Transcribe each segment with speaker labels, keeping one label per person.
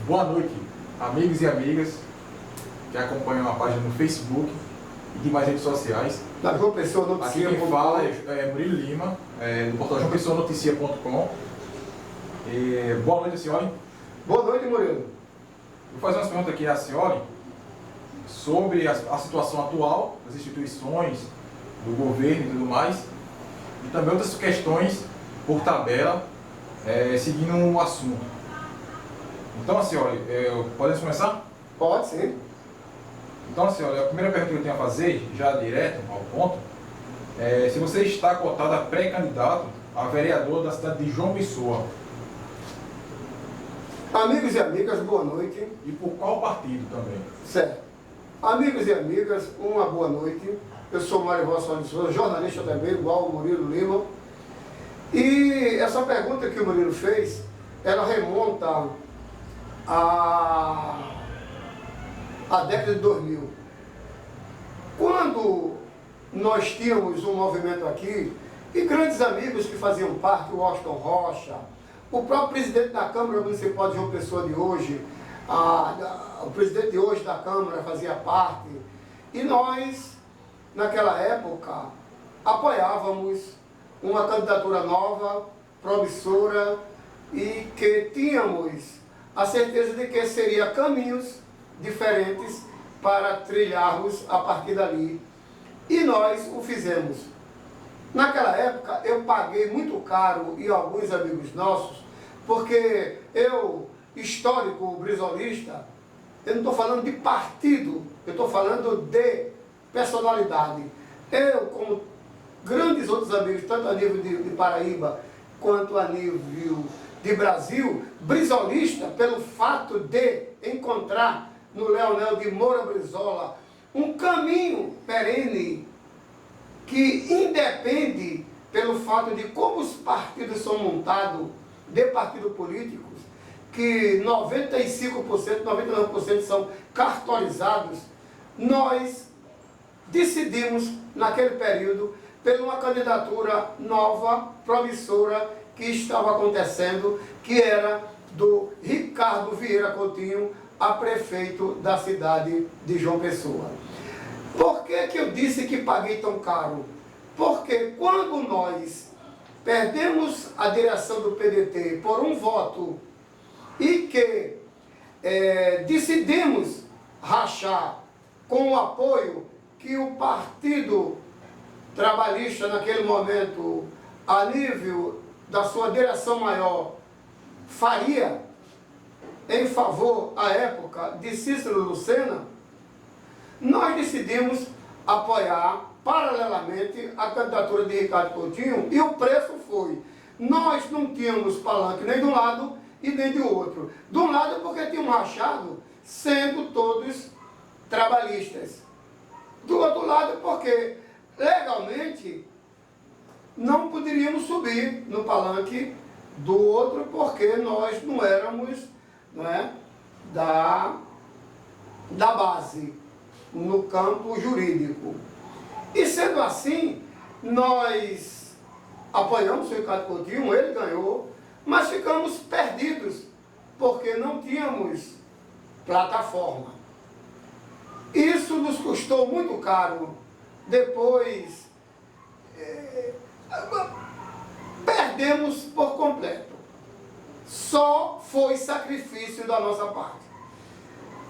Speaker 1: Boa noite, amigos e amigas que acompanham a página no Facebook e demais redes sociais.
Speaker 2: Da João Pessoa Notícia.
Speaker 1: Aqui quem fala é Murilo Lima, do portal joaopessoanoticia.com. Boa noite, senhora.
Speaker 2: Boa noite, Murilo.
Speaker 1: Vou fazer umas perguntas aqui à senhora sobre a situação atual das instituições, do governo e tudo mais, e também outras questões por tabela, seguindo o assunto. Então, senhora, podemos começar?
Speaker 2: Pode, sim.
Speaker 1: Então, senhora, a primeira pergunta que eu tenho a fazer, já direto ao ponto, é se você está cotado a pré-candidato a vereador da cidade de João Pessoa.
Speaker 2: Amigos e amigas, boa noite.
Speaker 1: E por qual partido também?
Speaker 2: Certo. Amigos e amigas, uma boa noite. Eu sou Mário Rossoni de Souza, jornalista também, igual o Murilo Lima. E essa pergunta que o Murilo fez, ela remonta à década de 2000. Quando nós tínhamos um movimento aqui, e grandes amigos que faziam parte, o Washington Rocha, o próprio presidente da Câmara Municipal de João Pessoa de hoje, o presidente de hoje da Câmara fazia parte, e nós, naquela época, apoiávamos uma candidatura nova, promissora, e que tínhamos a certeza de que seria caminhos diferentes para trilharmos a partir dali. E nós o fizemos. Naquela época eu paguei muito caro, e alguns amigos nossos, porque eu, histórico brisolista, eu não estou falando de partido, eu estou falando de personalidade. Eu, como grandes outros amigos, tanto a nível de Paraíba, quanto a nível de Brasil, brisolista, pelo fato de encontrar no Leonel de Moura Brizola um caminho perene que independe pelo fato de como os partidos são montados, de partidos políticos, que 95%, 99% são cartorizados. Nós decidimos, naquele período, por uma candidatura nova, promissora, que estava acontecendo, que era do Ricardo Vieira Coutinho, a prefeito da cidade de João Pessoa. Por que eu disse que paguei tão caro? Porque quando nós perdemos a direção do PDT por um voto e que decidimos rachar com o apoio que o Partido Trabalhista naquele momento, a nível da sua direção maior, faria em favor, à época, de Cícero Lucena, nós decidimos apoiar, paralelamente, a candidatura de Ricardo Coutinho, e o preço foi: nós não tínhamos palanque nem de um lado e nem do outro. De um lado porque tinham rachado, sendo todos trabalhistas. Do outro lado porque, legalmente, não poderíamos subir no palanque do outro, porque nós não éramos, da base, no campo jurídico. E sendo assim, nós apoiamos o Ricardo Coutinho, ele ganhou, mas ficamos perdidos, porque não tínhamos plataforma. Isso nos custou muito caro. Depois, perdemos por completo. Só foi sacrifício da nossa parte.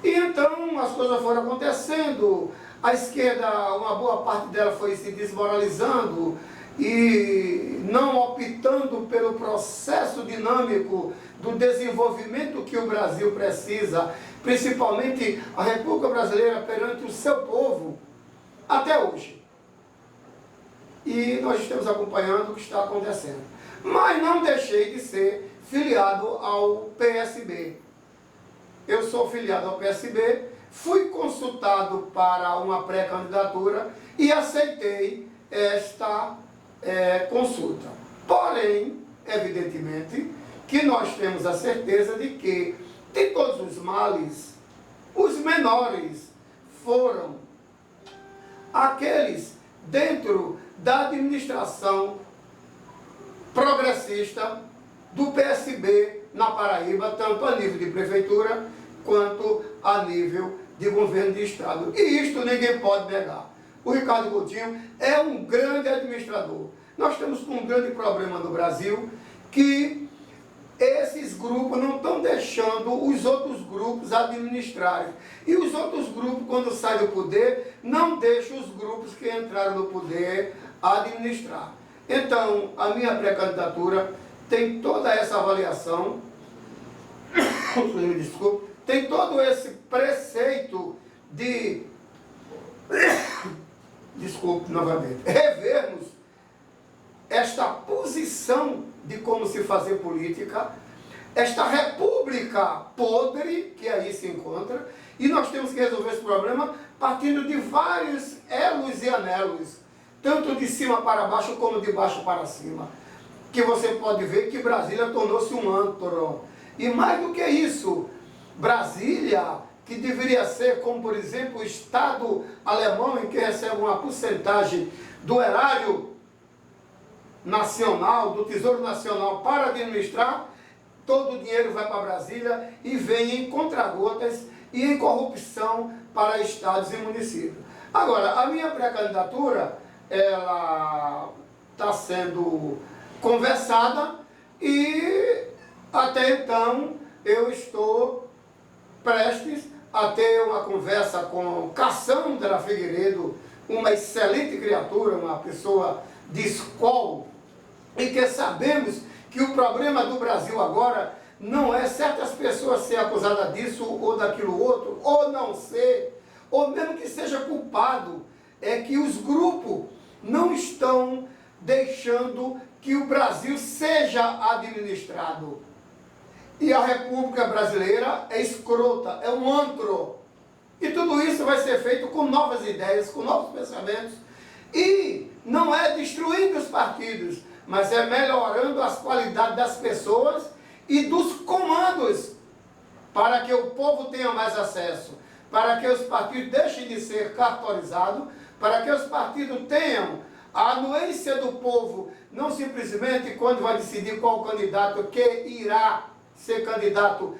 Speaker 2: E então as coisas foram acontecendo, a esquerda, uma boa parte dela foi se desmoralizando e não optando pelo processo dinâmico do desenvolvimento que o Brasil precisa, principalmente a República Brasileira perante o seu povo, até hoje. E nós estamos acompanhando o que está acontecendo. Mas não deixei de ser filiado ao PSB. Eu sou filiado ao PSB, fui consultado para uma pré-candidatura e aceitei esta consulta. Porém, evidentemente, que nós temos a certeza de que, de todos os males, os menores foram aqueles dentro da administração progressista do PSB na Paraíba, tanto a nível de prefeitura, quanto a nível de governo de estado. E isto ninguém pode negar. O Ricardo Coutinho é um grande administrador. Nós temos um grande problema no Brasil, que esses grupos não estão deixando os outros grupos administrarem. E os outros grupos, quando saem do poder, não deixam os grupos que entraram no poder administrar. Então, a minha pré-candidatura tem toda essa avaliação, me desculpe, tem todo esse preceito de, desculpe novamente, revermos esta posição de como se fazer política, esta república podre que aí se encontra, e nós temos que resolver esse problema partindo de vários elos e anelos, tanto de cima para baixo como de baixo para cima, que você pode ver que Brasília tornou-se um antro. E mais do que isso, Brasília, que deveria ser como, por exemplo, o Estado alemão, em que recebe uma porcentagem do erário nacional, do Tesouro Nacional para administrar, todo o dinheiro vai para Brasília e vem em contragotas e em corrupção para estados e municípios. Agora, a minha pré-candidatura, ela está sendo conversada e até então eu estou prestes a ter uma conversa com Cassandra Figueiredo, uma excelente criatura, uma pessoa de escola, e que sabemos que o problema do Brasil agora não é certas pessoas ser acusadas disso ou daquilo outro, ou não ser, ou mesmo que seja culpado, é que os grupos não estão deixando que o Brasil seja administrado. E a República Brasileira é escrota, é um antro. E tudo isso vai ser feito com novas ideias, com novos pensamentos. E não é destruindo os partidos, mas é melhorando as qualidades das pessoas e dos comandos, para que o povo tenha mais acesso, para que os partidos deixem de ser cartorizados, para que os partidos tenham a anuência do povo, não simplesmente quando vai decidir qual candidato que irá ser candidato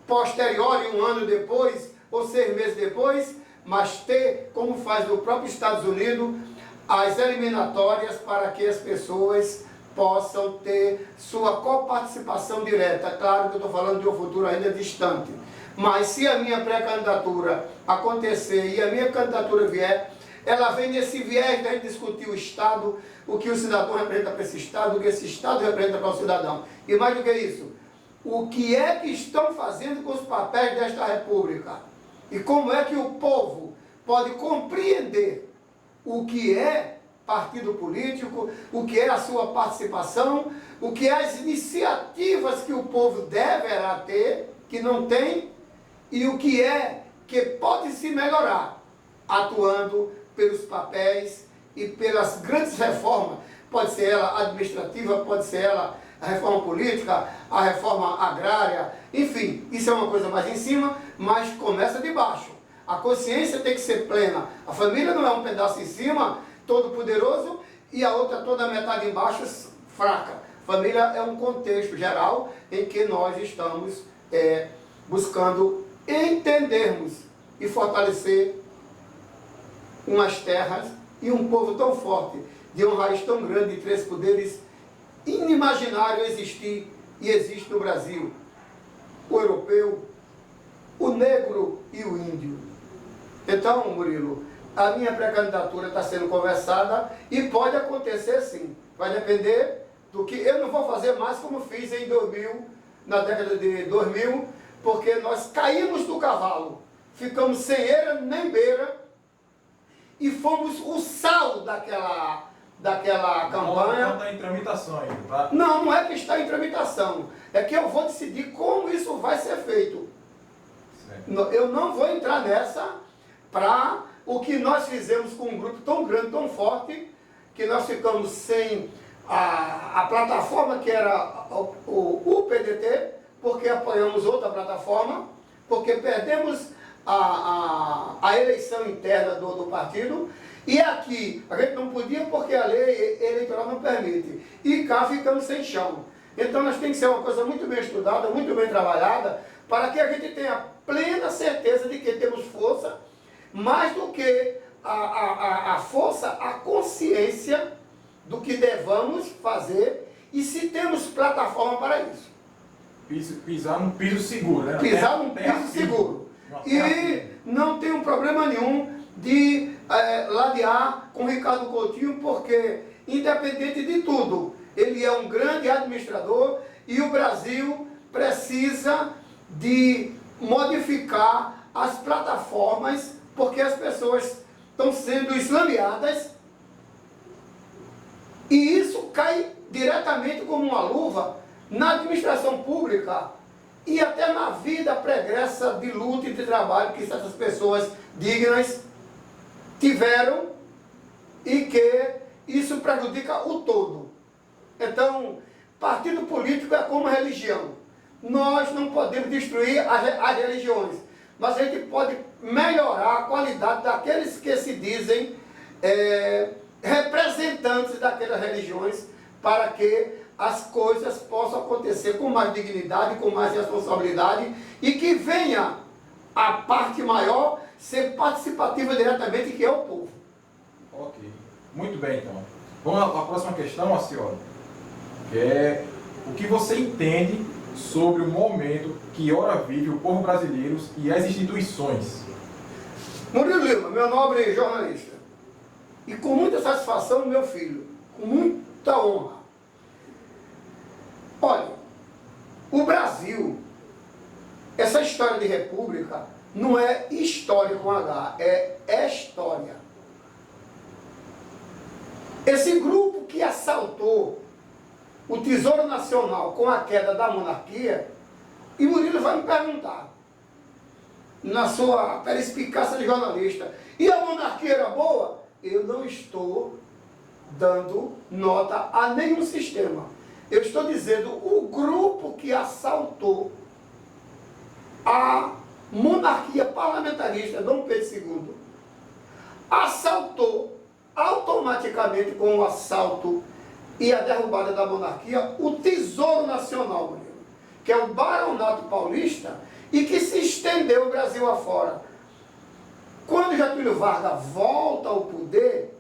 Speaker 2: posterior, um ano depois, ou 6 meses depois, mas ter, como faz no próprio Estados Unidos, as eliminatórias para que as pessoas possam ter sua coparticipação direta. Claro que eu estou falando de um futuro ainda distante, mas se a minha pré-candidatura acontecer e a minha candidatura vier, ela vem nesse viés de discutir o Estado, o que o cidadão representa para esse Estado, o que esse Estado representa para o cidadão. E mais do que isso, o que é que estão fazendo com os papéis desta República? E como é que o povo pode compreender o que é partido político, o que é a sua participação, o que é as iniciativas que o povo deverá ter, que não tem, e o que é que pode se melhorar, atuando pelos papéis e pelas grandes reformas, pode ser ela administrativa, pode ser ela a reforma política, a reforma agrária, enfim, isso é uma coisa mais em cima, mas começa de baixo. A consciência tem que ser plena. A família não é um pedaço em cima, todo poderoso, e a outra toda metade embaixo, fraca. Família é um contexto geral em que nós estamos buscando entendermos e fortalecer umas terras e um povo tão forte, de uma raiz tão grande, de 3 poderes inimaginário existir e existe no Brasil: o europeu, o negro e o índio. Então, Murilo, a minha pré-candidatura está sendo conversada e pode acontecer sim. Vai depender do que eu não vou fazer mais como fiz em 2000, na década de 2000, porque nós caímos do cavalo, ficamos sem eira nem beira e fomos o sal daquela campanha.
Speaker 1: Não está em tramitação ainda, tá?
Speaker 2: Não, não é que está em tramitação. É que eu vou decidir como isso vai ser feito. Certo. Eu não vou entrar nessa para o que nós fizemos com um grupo tão grande, tão forte, que nós ficamos sem a plataforma que era o PDT, porque apoiamos outra plataforma, porque perdemos a eleição interna do partido. E aqui, a gente não podia porque a lei eleitoral não permite. E cá ficamos sem chão. Então nós temos que ser uma coisa muito bem estudada, muito bem trabalhada, para que a gente tenha plena certeza de que temos força, mais do que a força, a consciência do que devamos fazer e se temos plataforma para isso.
Speaker 1: Pisar num piso seguro, né?
Speaker 2: Pisar num piso seguro. E não tem um problema nenhum de ladear com Ricardo Coutinho, porque, independente de tudo, ele é um grande administrador e o Brasil precisa de modificar as plataformas, porque as pessoas estão sendo islamiadas e isso cai diretamente como uma luva na administração pública e até na vida pregressa de luta e de trabalho que essas pessoas dignas tiveram e que isso prejudica o todo. Então, partido político é como a religião. Nós não podemos destruir as religiões, mas a gente pode melhorar a qualidade daqueles que se dizem representantes daquelas religiões, para que as coisas possam acontecer com mais dignidade, com mais responsabilidade e que venha a parte maior ser participativa diretamente, que é o povo.
Speaker 1: Ok. Muito bem, então. Vamos à próxima questão, Acioli, que é o que você entende sobre o momento que ora vive o povo brasileiro e as instituições.
Speaker 2: Murilo Lima, meu nobre jornalista, e com muita satisfação, meu filho, com muita honra. Olha, o Brasil, essa história de república, não é história com H, é história. Esse grupo que assaltou o Tesouro Nacional com a queda da monarquia, e Murilo vai me perguntar, na sua perspicácia de jornalista, e a monarquia era boa? Eu não estou dando nota a nenhum sistema. Eu estou dizendo o grupo que assaltou a monarquia parlamentarista, Dom Pedro II, assaltou automaticamente com o assalto e a derrubada da monarquia o Tesouro Nacional, que é o Baronato Paulista e que se estendeu o Brasil afora. Quando Getúlio Vargas volta ao poder,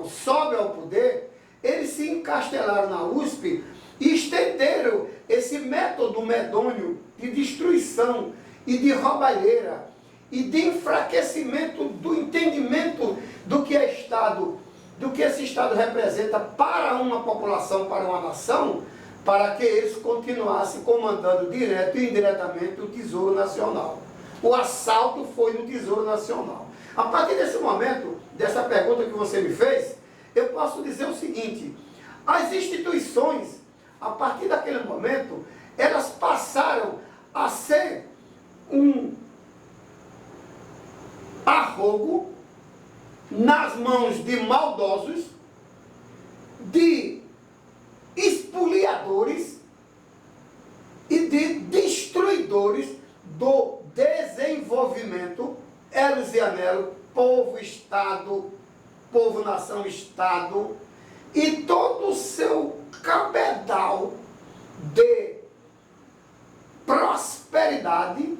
Speaker 2: sobe ao poder, eles se encastelaram na USP e estenderam esse método medonho de destruição e de roubalheira e de enfraquecimento do entendimento do que é Estado, do que esse Estado representa para uma população, para uma nação, para que eles continuassem comandando direto e indiretamente o Tesouro Nacional. O assalto foi no Tesouro Nacional. A partir desse momento, dessa pergunta que você me fez, eu posso dizer o seguinte: as instituições, a partir daquele momento, elas passaram a ser um arrogo nas mãos de maldosos, de espoliadores e de destruidores do desenvolvimento, elos e anelo, povo, Estado, povo, nação, Estado, e todo o seu cabedal de prosperidade,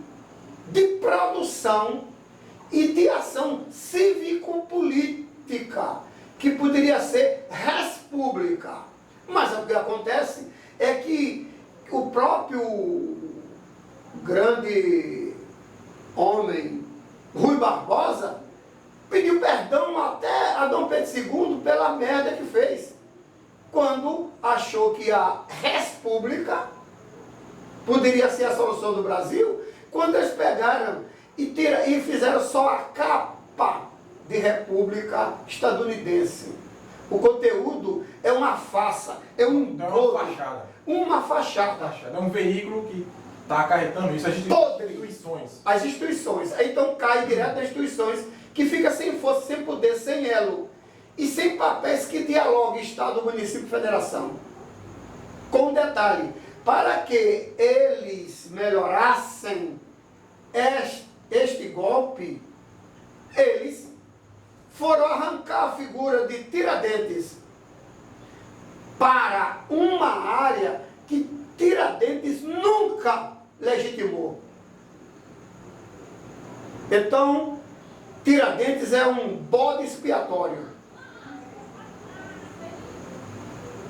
Speaker 2: de produção e de ação cívico-política, que poderia ser república. Mas o que acontece é que o próprio grande homem Rui Barbosa pediu perdão até a Dom Pedro II pela merda que fez, quando achou que a república poderia ser a solução do Brasil, quando eles pegaram e fizeram só a capa de república estadunidense. O conteúdo é uma farsa, é uma fachada.
Speaker 1: É um veículo que está acarretando isso, as instituições.
Speaker 2: As instituições. Aí então cai direto das instituições, que fica sem força, sem poder, sem elo e sem papéis que dialoguem Estado, município e federação. Com um detalhe, para que eles melhorassem este golpe, eles foram arrancar a figura de Tiradentes para uma área que Tiradentes nunca legitimou. Então, Tiradentes é um bode expiatório.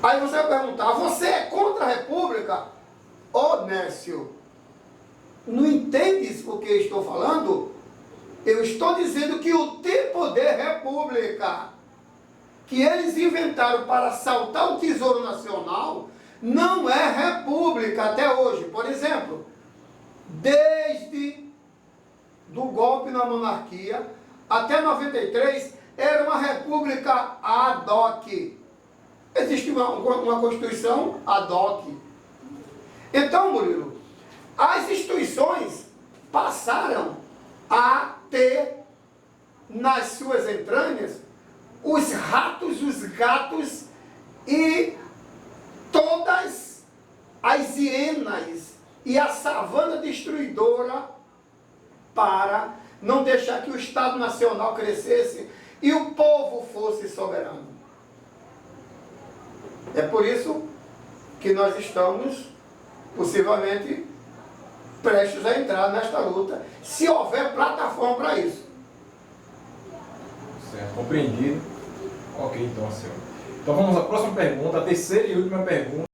Speaker 2: Aí você vai perguntar, você é contra a República? Ô Nércio, não entendes o que eu estou falando? Eu estou dizendo que o tipo de república que eles inventaram para assaltar o Tesouro Nacional não é república até hoje. Por exemplo, desde do golpe na monarquia até 93 era uma república ad hoc. Existe uma Constituição ad hoc. Então, Murilo, as instituições passaram a ter nas suas entranhas os ratos, os gatos e todas as hienas e a savana destruidora para não deixar que o Estado Nacional crescesse e o povo fosse soberano. É por isso que nós estamos, possivelmente, prestes a entrar nesta luta, se houver plataforma para isso.
Speaker 1: Certo, compreendido. Ok, então, senhor. Então vamos à próxima pergunta, a terceira e última pergunta.